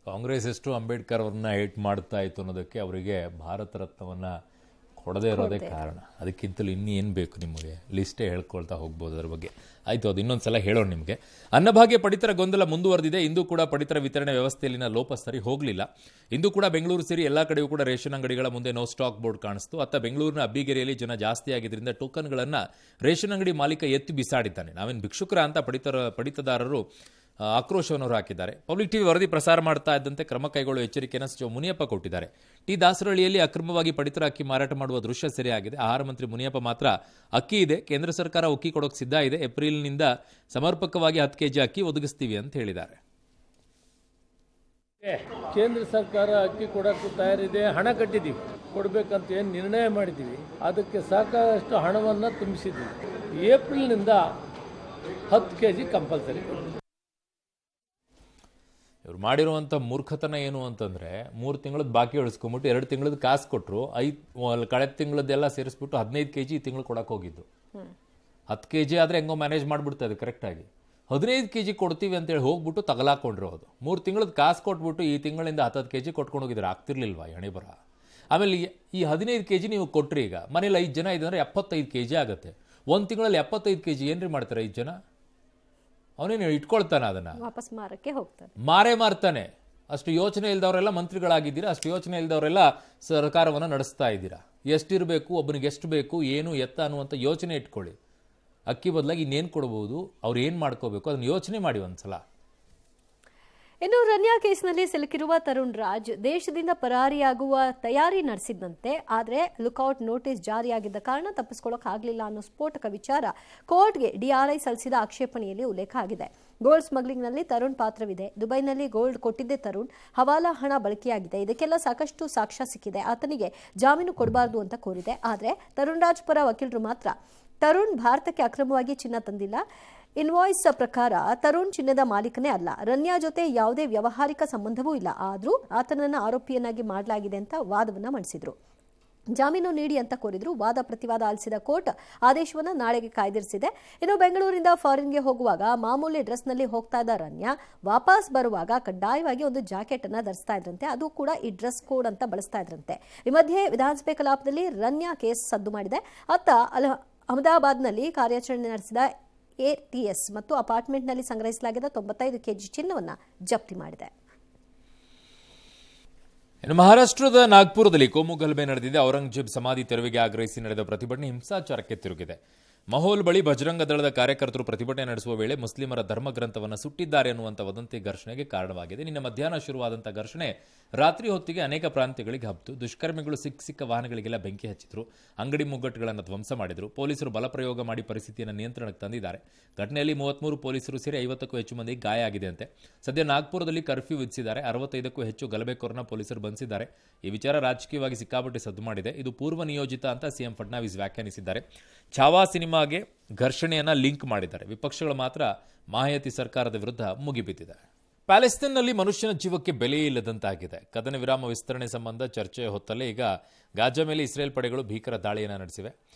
ಕಾಂಗ್ರೆಸ್ ಎಷ್ಟು ಅಂಬೇಡ್ಕರ್ ಅವ್ರನ್ನ ಹೇಟ್ ಮಾಡ್ತಾ ಇತ್ತು ಅನ್ನೋದಕ್ಕೆ ಅವರಿಗೆ ಭಾರತ ರತ್ನವನ್ನು ಕೊಡದೇ ಇರೋದೇ ಕಾರಣ. ಅದಕ್ಕಿಂತಲೂ ಇನ್ನೇನು ಬೇಕು ನಿಮಗೆ? ಲಿಸ್ಟೇ ಹೇಳ್ಕೊಳ್ತಾ ಹೋಗ್ಬೋದು ಅದ್ರ ಬಗ್ಗೆ. ಆಯಿತು, ಅದು ಇನ್ನೊಂದು ಸಲ ಹೇಳೋಣ ನಿಮಗೆ. ಅನ್ನಭಾಗ್ಯ ಪಡಿತರ ಗೊಂದಲ ಮುಂದುವರೆದಿದೆ. ಇಂದು ಕೂಡ ಪಡಿತರ ವಿತರಣೆ ವ್ಯವಸ್ಥೆಯಲ್ಲಿನ ಲೋಪ ಸರಿ ಹೋಗಲಿಲ್ಲ. ಇಂದು ಕೂಡ ಬೆಂಗಳೂರು ಸೇರಿ ಎಲ್ಲ ಕಡೆಯೂ ಕೂಡ ರೇಷನ್ ಅಂಗಡಿಗಳ ಮುಂದೆ ನೋ ಸ್ಟಾಕ್ ಬೋರ್ಡ್ ಕಾಣಿಸ್ತು. ಅತ್ತ ಬೆಂಗಳೂರಿನ ಅಬ್ಬಿಗೆರೆಯಲ್ಲಿ ಜನ ಜಾಸ್ತಿ ಆಗಿದ್ದರಿಂದ ಟೋಕನ್ಗಳನ್ನು ರೇಷನ್ ಅಂಗಡಿ ಮಾಲೀಕ ಎತ್ತಿ ಬಿಸಾಡಿದ್ದಾನೆ. ನಾವೇನು ಭಿಕ್ಷುಕರ ಅಂತ ಪಡಿತದಾರರು ಆಕ್ರೋಶವನ್ನು ಹಾಕಿದ್ದಾರೆ. ಪಬ್ಲಿಕ್ ಟಿವಿ ವರದಿ ಪ್ರಸಾರ ಮಾಡ್ತಾ ಇದ್ದಂತೆ ಕ್ರಮ ಕೈಗೊಳ್ಳುವ ಎಚ್ಚರಿಕೆಯನ್ನು ಸಚಿವ ಮುನಿಯಪ್ಪ ಕೊಟ್ಟಿದ್ದಾರೆ. ಟಿ ದಾಸರಹಳ್ಳಿಯಲ್ಲಿ ಅಕ್ರಮವಾಗಿ ಪಡಿತರ ಅಕ್ಕಿ ಮಾರಾಟ ಮಾಡುವ ದೃಶ್ಯ ಸೆರೆಯಾಗಿದೆ. ಆಹಾರ ಮಂತ್ರಿ ಮುನಿಯಪ್ಪ ಮಾತ್ರ ಅಕ್ಕಿ ಇದೆ, ಕೇಂದ್ರ ಸರ್ಕಾರ ಅಕ್ಕಿ ಕೊಡೋಕೆ ಸಿದ್ಧ ಇದೆ, ಏಪ್ರಿಲ್ನಿಂದ ಸಮರ್ಪಕವಾಗಿ 10 ಕೆಜಿ ಅಕ್ಕಿ ಒದಗಿಸ್ತೀವಿ ಅಂತ ಹೇಳಿದ್ದಾರೆ. ಕೇಂದ್ರ ಸರ್ಕಾರ ಅಕ್ಕಿ ಕೊಡೋಕ್ಕೂ ತಯಾರಿದೆ, ಹಣ ಕಟ್ಟಿದ್ದೀವಿ, ಕೊಡಬೇಕಂತ ಏನು ನಿರ್ಣಯ ಮಾಡಿದ್ದೀವಿ. ಅದಕ್ಕೆ ಸಾಕಷ್ಟು ಹಣವನ್ನು ತುಂಬಿಸಿದ್ದೀವಿ. ಏಪ್ರಿಲ್ನಿಂದ 10 ಕೆಜಿ ಕಂಪಲ್ಸರಿ. ಇವ್ರು ಮಾಡಿರುವಂಥ ಮೂರ್ಖತನ ಏನು ಅಂತಂದರೆ, 3 ತಿಂಗಳದ್ದು ಬಾಕಿ ಉಳಿಸ್ಕೊಂಬಿಟ್ಟು 2 ತಿಂಗಳದ್ದು ಕಾಸು ಕೊಟ್ಟರು. ಕಳೆದ ತಿಂಗಳದ್ದೆಲ್ಲ ಸೇರಿಸ್ಬಿಟ್ಟು 15 ಕೆಜಿ ಈ ತಿಂಗಳು ಕೊಡಕ್ಕೆ ಹೋಗಿದ್ದು. 10 ಕೆಜಿ ಆದರೆ ಹೆಂಗೋ ಮ್ಯಾನೇಜ್ ಮಾಡಿಬಿಡ್ತಾ ಇದೆ ಕರೆಕ್ಟಾಗಿ. 15 ಕೆಜಿ ಕೊಡ್ತೀವಿ ಅಂತೇಳಿ ಹೋಗ್ಬಿಟ್ಟು ತಗಲಾಕೊಂಡಿರೋದು. 3 ತಿಂಗಳದ್ದು ಕಾಸು ಕೊಟ್ಬಿಟ್ಟು ಈ ತಿಂಗಳಿಂದ 10 ಕೆಜಿ ಕೊಟ್ಕೊಂಡು ಹೋಗಿದ್ರೆ ಆಗ್ತಿರ್ಲಿಲ್ವಾ ಹಣೆ ಬರ? ಆಮೇಲೆ ಈ 15 ಕೆಜಿ ನೀವು ಕೊಟ್ರಿ, ಈಗ ಮನೇಲಿ 5 ಜನ ಇದಂದರೆ 75 ಕೆಜಿ ಆಗುತ್ತೆ. 1 ತಿಂಗಳಲ್ಲಿ 75 ಕೆಜಿ ಏನ್ರಿ ಮಾಡ್ತಾರೆ 5 ಜನ? ಅವನೇನು ಇಟ್ಕೊಳ್ತಾನೆ, ಅದನ್ನ ವಾಪಸ್ ಮಾರಕ್ಕೆ ಹೋಗ್ತಾನೆ, ಮಾರ್ತಾನೆ. ಅಷ್ಟು ಯೋಚನೆ ಇಲ್ದವರೆಲ್ಲ ಮಂತ್ರಿಗಳಾಗಿದ್ದೀರಾ, ಅಷ್ಟು ಯೋಚನೆ ಇಲ್ದವರೆಲ್ಲ ಸರ್ಕಾರವನ್ನು ನಡೆಸ್ತಾ ಇದ್ದೀರಾ. ಎಷ್ಟಿರಬೇಕು, ಒಬ್ಬನಿಗೆ ಎಷ್ಟು ಬೇಕು, ಏನು ಎತ್ತ ಅನ್ನುವಂಥ ಯೋಚನೆ ಇಟ್ಕೊಳ್ಳಿ. ಅಕ್ಕಿ ಬದಲಾಗಿ ಇನ್ನೇನು ಕೊಡ್ಬೋದು, ಅವ್ರು ಏನು ಮಾಡ್ಕೋಬೇಕು ಅದನ್ನು ಯೋಚನೆ ಮಾಡಿ ಒಂದ್ಸಲ. ಇನ್ನು ರನ್ಯಾ ಕೇಸ್ನಲ್ಲಿ ಸಿಲುಕಿರುವ ತರುಣ್ ರಾಜ್ ದೇಶದಿಂದ ಪರಾರಿಯಾಗುವ ತಯಾರಿ ನಡೆಸಿದ್ದಂತೆ. ಆದರೆ ಲುಕ್ಔಟ್ ನೋಟಿಸ್ ಜಾರಿಯಾಗಿದ್ದ ಕಾರಣ ತಪ್ಪಿಸಿಕೊಳ್ಳೋಕ್ಕಾಗಲಿಲ್ಲ ಅನ್ನೋ ಸ್ಫೋಟಕ ವಿಚಾರ ಕೋರ್ಟ್ಗೆ ಡಿಆರ್ಐ ಸಲ್ಲಿಸಿದ ಆಕ್ಷೇಪಣೆಯಲ್ಲಿ ಉಲ್ಲೇಖ ಆಗಿದೆ. ಗೋಲ್ಡ್ ಸ್ಮಗ್ಲಿಂಗ್ನಲ್ಲಿ ತರುಣ್ ಪಾತ್ರವಿದೆ. ದುಬೈನಲ್ಲಿ ಗೋಲ್ಡ್ ಕೊಟ್ಟಿದ್ದೇ ತರುಣ್. ಹವಾಲಾ ಹಣ ಬಳಕೆಯಾಗಿದೆ. ಇದಕ್ಕೆಲ್ಲ ಸಾಕಷ್ಟು ಸಾಕ್ಷ್ಯ ಸಿಕ್ಕಿದೆ. ಆತನಿಗೆ ಜಾಮೀನು ಕೊಡಬಾರದು ಅಂತ ಕೋರಿದೆ. ಆದರೆ ತರುಣ್ ರಾಜ್ ಪರ ವಕೀಲರು ಮಾತ್ರ ತರುಣ್ ಭಾರತಕ್ಕೆ ಅಕ್ರಮವಾಗಿ ಚಿನ್ನ ತಂದಿಲ್ಲ, ಇನ್ವಾಯ್ಸ್ ಪ್ರಕಾರ ತರುಣ್ ಚಿನ್ನದ ಮಾಲೀಕನೇ ಅಲ್ಲ, ರನ್ಯಾ ಜೊತೆ ಯಾವುದೇ ವ್ಯಾವಹಾರಿಕ ಸಂಬಂಧವೂ ಇಲ್ಲ, ಆದರೂ ಆತನನ್ನು ಆರೋಪಿಯನ್ನಾಗಿ ಮಾಡಲಾಗಿದೆ ಅಂತ ವಾದವನ್ನು ಮಂಡಿಸಿದ್ರು. ಜಾಮೀನು ನೀಡಿ ಅಂತ ಕೋರಿದ್ರು. ವಾದ ಪ್ರತಿವಾದ ಆಲಿಸಿದ ಕೋರ್ಟ್ ಆದೇಶವನ್ನು ನಾಳೆಗೆ ಕಾಯ್ದಿರಿಸಿದೆ. ಇನ್ನು ಬೆಂಗಳೂರಿಂದ ಫಾರಿನ್ಗೆ ಹೋಗುವಾಗ ಮಾಮೂಲಿ ಡ್ರೆಸ್ನಲ್ಲಿ ಹೋಗ್ತಾ ಇದ್ದ ರನ್ಯಾ ವಾಪಸ್ ಬರುವಾಗ ಕಡ್ಡಾಯವಾಗಿ ಒಂದು ಜಾಕೆಟ್ ಅನ್ನ ಧರಿಸ್ತಾ ಇದ್ರಂತೆ. ಅದು ಕೂಡ ಈ ಡ್ರೆಸ್ ಕೋಡ್ ಅಂತ ಬಳಸ್ತಾ ಇದ್ರಂತೆ. ಈ ಮಧ್ಯೆ ವಿಧಾನಸಭೆ ಕಲಾಪದಲ್ಲಿ ರನ್ಯಾ ಕೇಸ್ ಸದ್ದು ಮಾಡಿದೆ. ಅತ್ತ ಅಹಮದಾಬಾದ್ನಲ್ಲಿ ಕಾರ್ಯಾಚರಣೆ ನಡೆಸಿದ ATS ಮತ್ತು ಅಪಾರ್ಟ್ಮೆಂಟ್ನಲ್ಲಿ ಸಂಗ್ರಹಿಸಲಾಗಿದ್ದ 95 ಕೆಜಿ ಚಿನ್ನವನ್ನು ಜಪ್ತಿ ಮಾಡಿದೆ. ಇನ್ನು ಮಹಾರಾಷ್ಟ್ರದ ನಾಗ್ಪುರದಲ್ಲಿ ಕೋಮು ಗಲಭೆ ನಡೆದಿದೆ. ಔರಂಗಜೇಬ್ ಸಮಾಧಿ ತೆರವಿಗೆ ಆಗ್ರಹಿಸಿ ನಡೆದ ಪ್ರತಿಭಟನೆ ಹಿಂಸಾಚಾರಕ್ಕೆ ತಿರುಗಿದೆ. ಮಹೋಲ್ ಬಳಿ ಬಜರಂಗ ದಳದ ಕಾರ್ಯಕರ್ತರು ಪ್ರತಿಭಟನೆ ನಡೆಸುವ ವೇಳೆ ಮುಸ್ಲಿಮರ ಧರ್ಮಗ್ರಂಥವನ್ನು ಸುಟ್ಟಿದ್ದಾರೆ ಅನ್ನುವಂಥ ವದಂತಿ ಘರ್ಷಣೆಗೆ ಕಾರಣವಾಗಿದೆ. ನಿನ್ನೆ ಮಧ್ಯಾಹ್ನ ಶುರುವಾದಂಥ ಘರ್ಷಣೆ ರಾತ್ರಿ ಹೊತ್ತಿಗೆ ಅನೇಕ ಪ್ರಾಂತ್ಯಗಳಿಗೆ ಹಬ್ಬಿತು. ದುಷ್ಕರ್ಮಿಗಳು ಸಿಕ್ಕ ವಾಹನಗಳಿಗೆಲ್ಲ ಬೆಂಕಿ ಹಚ್ಚಿದ್ರು, ಅಂಗಡಿ ಮುಗ್ಗಟ್ಟುಗಳನ್ನು ಧ್ವಂಸ ಮಾಡಿದ್ರು. ಪೊಲೀಸರು ಬಲಪ್ರಯೋಗ ಮಾಡಿ ಪರಿಸ್ಥಿತಿಯನ್ನು ನಿಯಂತ್ರಣಕ್ಕೆ ತಂದಿದ್ದಾರೆ. ಘಟನೆಯಲ್ಲಿ 33 ಪೊಲೀಸರು ಸೇರಿ 50ಕ್ಕೂ ಹೆಚ್ಚು ಮಂದಿ ಗಾಯ ಆಗಿದೆ ಅಂತೆ. ಸದ್ಯ ನಾಗ್ಪುರದಲ್ಲಿ ಕರ್ಫ್ಯೂ ವಿಧಿಸಿದ್ದಾರೆ. 65ಕ್ಕೂ ಹೆಚ್ಚು ಗಲಭೆಕೋರನ ಪೊಲೀಸರು ಬಂಧಿಸಿದ್ದಾರೆ. ಈ ವಿಚಾರ ರಾಜಕೀಯವಾಗಿ ಸಿಕ್ಕಾಪಟ್ಟೆ ಸದ್ದು ಮಾಡಿದೆ. ಇದು ಪೂರ್ವ ನಿಯೋಜಿತ ಅಂತ ಸಿಎಂ ಫಡ್ನವೀಸ್ ವ್ಯಾಖ್ಯಾನಿಸಿದ್ದಾರೆ. ಛಾವಾ ಸಿನಿಮಾಗೆ ಘರ್ಷಣೆಯನ್ನ ಲಿಂಕ್ ಮಾಡಿದ್ದಾರೆ. ವಿಪಕ್ಷಗಳು ಮಾತ್ರ ಮಾಯಾವತಿ ಸರ್ಕಾರದ ವಿರುದ್ಧ ಮುಗಿಬಿದ್ದಿದೆ. ಪ್ಯಾಲೆಸ್ತೇನ್ನಲ್ಲಿ ಮನುಷ್ಯನ ಜೀವಕ್ಕೆ ಬೆಲೆ ಇಲ್ಲದಂತಾಗಿದೆ. ಕದನ ವಿರಾಮ ವಿಸ್ತರಣೆ ಸಂಬಂಧ ಚರ್ಚೆಯ ಹೊತ್ತಲ್ಲೇ ಈಗ ಗಾಜಾ ಮೇಲೆ ಇಸ್ರೇಲ್ ಪಡೆಗಳು ಭೀಕರ ದಾಳಿಯನ್ನು ನಡೆಸಿವೆ.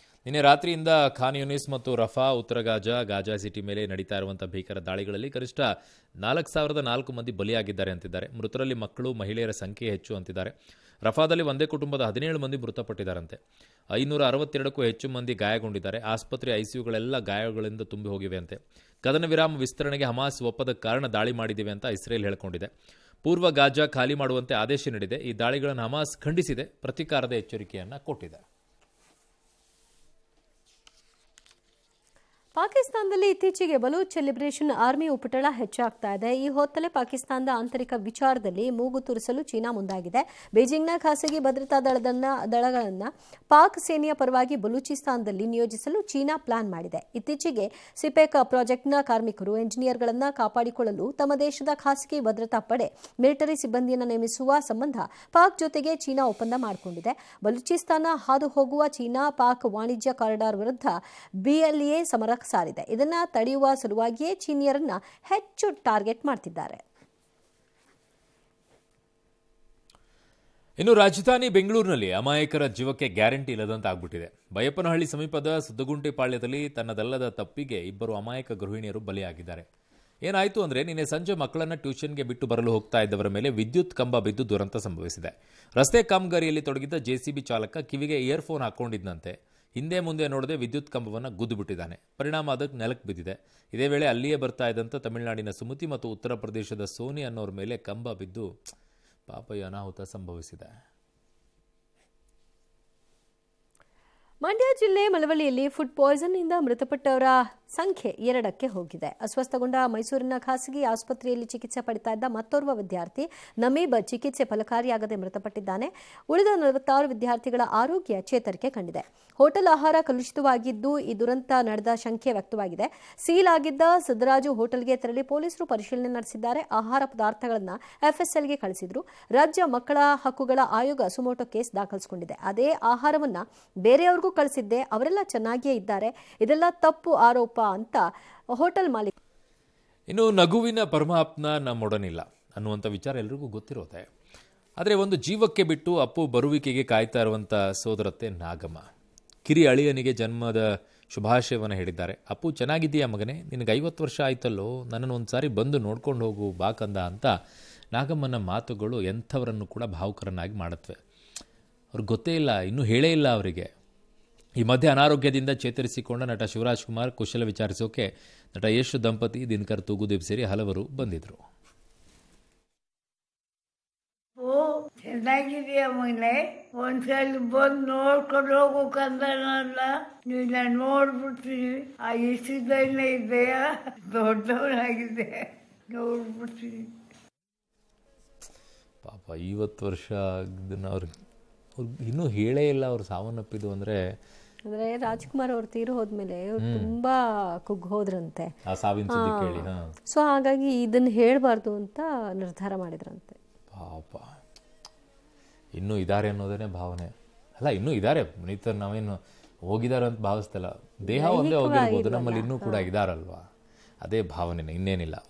ನಿನ್ನೆ ರಾತ್ರಿಯಿಂದ ಖಾನ್ ಯೂನಿಸ್ ಮತ್ತು ರಫಾ, ಉತ್ತರ ಗಾಜಾ ಸಿಟಿ ಮೇಲೆ ನಡೀತಾ ಇರುವಂತಹ ಭೀಕರ ದಾಳಿಗಳಲ್ಲಿ ಕನಿಷ್ಠ 4004 ಮಂದಿ ಬಲಿಯಾಗಿದ್ದಾರೆ ಅಂತಿದ್ದಾರೆ. ಮೃತರಲ್ಲಿ ಮಕ್ಕಳು, ಮಹಿಳೆಯರ ಸಂಖ್ಯೆ ಹೆಚ್ಚು ಅಂತಿದ್ದಾರೆ. ರಫಾದಲ್ಲಿ ಒಂದೇ ಕುಟುಂಬದ 17 ಮಂದಿ ಮೃತಪಟ್ಟಿದ್ದಾರಂತೆ. 562ಕ್ಕೂ ಹೆಚ್ಚು ಮಂದಿ ಗಾಯಗೊಂಡಿದ್ದಾರೆ. ಆಸ್ಪತ್ರೆ, ಐಸಿಯುಗಳೆಲ್ಲ ಗಾಯಗಳಿಂದ ತುಂಬಿ ಹೋಗಿವೆ ಅಂತೆ. ಕದನ ವಿರಾಮ ವಿಸ್ತರಣೆಗೆ ಹಮಾಸ್ ಒಪ್ಪದ ಕಾರಣ ದಾಳಿ ಮಾಡಿದಿವೆ ಅಂತ ಇಸ್ರೇಲ್ ಹೇಳಿಕೊಂಡಿದೆ. ಪೂರ್ವ ಗಾಜಾ ಖಾಲಿ ಮಾಡುವಂತೆ ಆದೇಶ ನೀಡಿದೆ. ಈ ದಾಳಿಗಳನ್ನು ಹಮಾಸ್ ಖಂಡಿಸಿದೆ, ಪ್ರತೀಕಾರದ ಎಚ್ಚರಿಕೆಯನ್ನು ಕೊಟ್ಟಿದೆ. ಪಾಕಿಸ್ತಾನದಲ್ಲಿ ಇತ್ತೀಚೆಗೆ ಬಲೂಚ್ ಲಿಬರೇಷನ್ ಆರ್ಮಿ ಉಪಟಳ ಹೆಚ್ಚಾಗ್ತಾ ಇದೆ. ಈ ಹೊತ್ತಲ್ಲೇ ಪಾಕಿಸ್ತಾನದ ಆಂತರಿಕ ವಿಚಾರದಲ್ಲಿ ಮೂಗು ತುರಿಸಲು ಚೀನಾ ಮುಂದಾಗಿದೆ. ಬೀಜಿಂಗ್ನ ಖಾಸಗಿ ಭದ್ರತಾ ದಳಗಳನ್ನು ಪಾಕ್ ಸೇನೆಯ ಪರವಾಗಿ ಬಲೂಚಿಸ್ತಾನದಲ್ಲಿ ನಿಯೋಜಿಸಲು ಚೀನಾ ಪ್ಲಾನ್ ಮಾಡಿದೆ. ಇತ್ತೀಚೆಗೆ ಸಿಪೆಕ್ ಪ್ರಾಜೆಕ್ಟ್ನ ಕಾರ್ಮಿಕರು, ಎಂಜಿನಿಯರ್ಗಳನ್ನು ಕಾಪಾಡಿಕೊಳ್ಳಲು ತಮ್ಮ ದೇಶದ ಖಾಸಗಿ ಭದ್ರತಾ ಪಡೆ ಮಿಲಿಟರಿ ಸಿಬ್ಬಂದಿಯನ್ನು ನೇಮಿಸುವ ಸಂಬಂಧ ಪಾಕ್ ಜೊತೆಗೆ ಚೀನಾ ಒಪ್ಪಂದ ಮಾಡಿಕೊಂಡಿದೆ. ಬಲೂಚಿಸ್ತಾನ ಹಾದು ಹೋಗುವ ಚೀನಾ ಪಾಕ್ ವಾಣಿಜ್ಯ ಕಾರಿಡಾರ್ ವಿರುದ್ಧ BLA ಸಮರ ಸಾರಿದೆ. ಇದನ್ನ ತಡೆಯುವ ಸಲುವಾಗಿಯೇ ಚೀನಿಯರನ್ನ ಹೆಚ್ಚು ಟಾರ್ಗೆಟ್ ಮಾಡ್ತಿದ್ದಾರೆ. ಇನ್ನು ರಾಜಧಾನಿ ಬೆಂಗಳೂರಿನಲ್ಲಿ ಅಮಾಯಕರ ಜೀವಕ್ಕೆ ಗ್ಯಾರಂಟಿ ಇಲ್ಲದಂತಾಗ್ಬಿಟ್ಟಿದೆ. ಬೈಯಪ್ಪನಹಳ್ಳಿ ಸಮೀಪದ ಸುದ್ದಗುಂಟೆ ಪಾಳ್ಯದಲ್ಲಿ ತನ್ನದಲ್ಲದ ತಪ್ಪಿಗೆ 2 ಅಮಾಯಕ ಗೃಹಿಣಿಯರು ಬಲಿಯಾಗಿದ್ದಾರೆ. ಏನಾಯಿತು ಅಂದರೆ ನಿನ್ನೆ ಸಂಜೆ ಮಕ್ಕಳನ್ನು ಟ್ಯೂಷನ್ಗೆ ಬಿಟ್ಟು ಬರಲು ಹೋಗ್ತಾ ಇದ್ದವರ ಮೇಲೆ ವಿದ್ಯುತ್ ಕಂಬ ಬಿದ್ದು ದುರಂತ ಸಂಭವಿಸಿದೆ. ರಸ್ತೆ ಕಾಮಗಾರಿಯಲ್ಲಿ ತೊಡಗಿದ್ದ ಜೆಸಿಬಿ ಚಾಲಕ ಕಿವಿಗೆ ಇಯರ್ಫೋನ್ ಹಾಕೊಂಡಿದ್ದಂತೆ ಹಿಂದೆ ಮುಂದೆ ನೋಡದೆ ವಿದ್ಯುತ್ ಕಂಬವನ್ನು ಗುದ್ದು ಬಿಟ್ಟಿದ್ದಾನೆ. ಪರಿಣಾಮ ಅದಕ್ಕೆ ನೆಲಕ್ಕೆ ಬಿದ್ದಿದೆ. ಇದೇ ವೇಳೆ ಅಲ್ಲಿಯೇ ಬರ್ತಾ ಇದ್ದಂಥ ತಮಿಳುನಾಡಿನ ಸುಮತಿ ಮತ್ತು ಉತ್ತರ ಪ್ರದೇಶದ ಸೋನಿ ಅನ್ನೋರ ಮೇಲೆ ಕಂಬ ಬಿದ್ದು ಪಾಪ ಈ ಅನಾಹುತ ಸಂಭವಿಸಿದೆ. ಮಂಡ್ಯ ಜಿಲ್ಲೆ ಮಳವಳ್ಳಿಯಲ್ಲಿ ಫುಡ್ ಪಾಯ್ಸನ್ನಿಂದ ಮೃತಪಟ್ಟವರ ಸಂಖ್ಯೆ 2ಕ್ಕೆ ಹೋಗಿದೆ. ಅಸ್ವಸ್ಥಗೊಂಡ ಮೈಸೂರಿನ ಖಾಸಗಿ ಆಸ್ಪತ್ರೆಯಲ್ಲಿ ಚಿಕಿತ್ಸೆ ಪಡಿತಾ ಇದ್ದ ಮತ್ತೋರ್ವ ವಿದ್ಯಾರ್ಥಿ ನಮೀಬ್ ಚಿಕಿತ್ಸೆ ಫಲಕಾರಿಯಾಗದೆ ಮೃತಪಟ್ಟಿದ್ದಾನೆ. ಉಳಿದ 46 ವಿದ್ಯಾರ್ಥಿಗಳ ಆರೋಗ್ಯ ಚೇತರಿಕೆ ಕಂಡಿದೆ. ಹೋಟೆಲ್ ಆಹಾರ ಕಲುಷಿತವಾಗಿದ್ದು ಈ ದುರಂತ ನಡೆದ ಶಂಕೆ ವ್ಯಕ್ತವಾಗಿದೆ. ಸೀಲ್ ಆಗಿದ್ದ ಸಿದ್ದರಾಜು ಹೋಟೆಲ್ಗೆ ತೆರಳಿ ಪೊಲೀಸರು ಪರಿಶೀಲನೆ ನಡೆಸಿದ್ದಾರೆ. ಆಹಾರ ಪದಾರ್ಥಗಳನ್ನು ಎಫ್ಎಸ್ಎಲ್ಗೆ ಕಳಿಸಿದ್ರು. ರಾಜ್ಯ ಮಕ್ಕಳ ಹಕ್ಕುಗಳ ಆಯೋಗ ಸುಮೋಟೋ ಕೇಸ್ ದಾಖಲಿಸಿಕೊಂಡಿದೆ. ಅದೇ ಆಹಾರವನ್ನ ಬೇರೆಯವ್ರಿಗೂ ಕಳಿಸಿದ್ದೆ, ಅವರೆಲ್ಲ ಚೆನ್ನಾಗಿಯೇ ಇದ್ದಾರೆ, ಇದೆಲ್ಲ ತಪ್ಪು ಆರೋಪ ಅಂತ ಹೋಟೆಲ್ ಮಾಲೀಕ. ಇನ್ನು ನಗುವಿನ ಪರಮಾತ್ಮ ನಮ್ಮೊಡನಿಲ್ಲ ಅನ್ನುವಂಥ ವಿಚಾರ ಎಲ್ರಿಗೂ ಗೊತ್ತಿರೋದೆ. ಆದರೆ ಒಂದು ಜೀವಕ್ಕೆ ಬಿಟ್ಟು ಅಪ್ಪು ಬರುವಿಕೆಗೆ ಕಾಯ್ತಾ ಇರುವಂಥ ಸೋದರತ್ತೆ ನಾಗಮ್ಮ ಕಿರಿ ಅಳಿಯನಿಗೆ ಜನ್ಮದ ಶುಭಾಶಯವನ್ನು ಹೇಳಿದ್ದಾರೆ. ಅಪ್ಪು ಚೆನ್ನಾಗಿದ್ದೀಯಾ ಮಗನೇ, ನಿನಗೆ 50 ವರ್ಷ ಆಯ್ತಲ್ಲೋ, ನನ್ನನ್ನು ಒಂದು ಸಾರಿ ಬಂದು ನೋಡ್ಕೊಂಡು ಹೋಗು ಬಾಕಂದ ಅಂತ ನಾಗಮ್ಮನ ಮಾತುಗಳು ಎಂಥವರನ್ನು ಕೂಡ ಭಾವುಕರನ್ನಾಗಿ ಮಾಡುತ್ತವೆ. ಅವ್ರಿಗೆ ಗೊತ್ತೇ ಇಲ್ಲ, ಇನ್ನೂ ಹೇಳೇ ಇಲ್ಲ ಅವರಿಗೆ. ಈ ಮಧ್ಯೆ ಅನಾರೋಗ್ಯದಿಂದ ಚೇತರಿಸಿಕೊಂಡ ನಟ ಶಿವರಾಜ್ ಕುಮಾರ್ ಕುಶಲ ವಿಚಾರಿಸೋಕೆ ನಟ ಯಶ್ ದಂಪತಿ ದಿನಕರ್ ತೂಗುದೀಪ್ ಸೇರಿ ಹಲವರು ಬಂದಿದ್ರು. ಚೆನ್ನಾಗಿದೆಯಾ ಮಗನೇ, ಒಂದ್ಸಲ ಬಂದು ನೋಡ್ಕೊಂಡು ಹೋಗು ಕಂದನಲ್ಲ, ನೀನ ನೋಡ್ಬಿಡ್ತೀನಿ. ಆ ಇಷ್ಟದಲ್ಲೇ ಇದೆಯಾ, ದೊಡ್ಡವನಾಗಿದೆ, ನೋಡ್ಬಿಡ್ತೀನಿ. ಪಾಪ 50 ವರ್ಷ ಅವ್ರಿಗೆ ಇನ್ನೂ ಹೇಳೇ ಇಲ್ಲ ಅವ್ರು ಸಾವನ್ನಪ್ಪಿದ್ದು. ಅಂದರೆ ರಾಜ್ಕುಮಾರ್ ಅವ್ರು ತೀರು ಹೋದ್ಮೇಲೆ ತುಂಬಾ ಹೋದ್ರಂತೆ ಆ ಸಾವಿನ ಸುದ್ದಿ ಕೇಳಿ. ಸೊ ಹಾಗಾಗಿ ಇದನ್ನ ಹೇಳ್ಬಾರ್ದು ಅಂತ ನಿರ್ಧಾರ ಮಾಡಿದ್ರಂತೆ. ಪಾಪ ಇನ್ನೂ ಇದ್ದಾರೆ ಅನ್ನೋದೇ ಭಾವನೆ ಅಲ್ಲ, ಇನ್ನೂ ಇದ್ದಾರೆ. ಪುನೀತ್ ನಾವೇನು ಹೋಗಿದ್ದಾರೆ ಅಂತ ಭಾವಿಸ್ತಲ್ಲ, ದೇಹ ಒಂದೇ ಹೋಗಿರ್ಬೋದು, ನಮ್ಮಲ್ಲಿ ಇನ್ನೂ ಕೂಡ ಇದಾರಲ್ವಾ, ಅದೇ ಭಾವನೆ, ಇನ್ನೇನಿಲ್ಲ.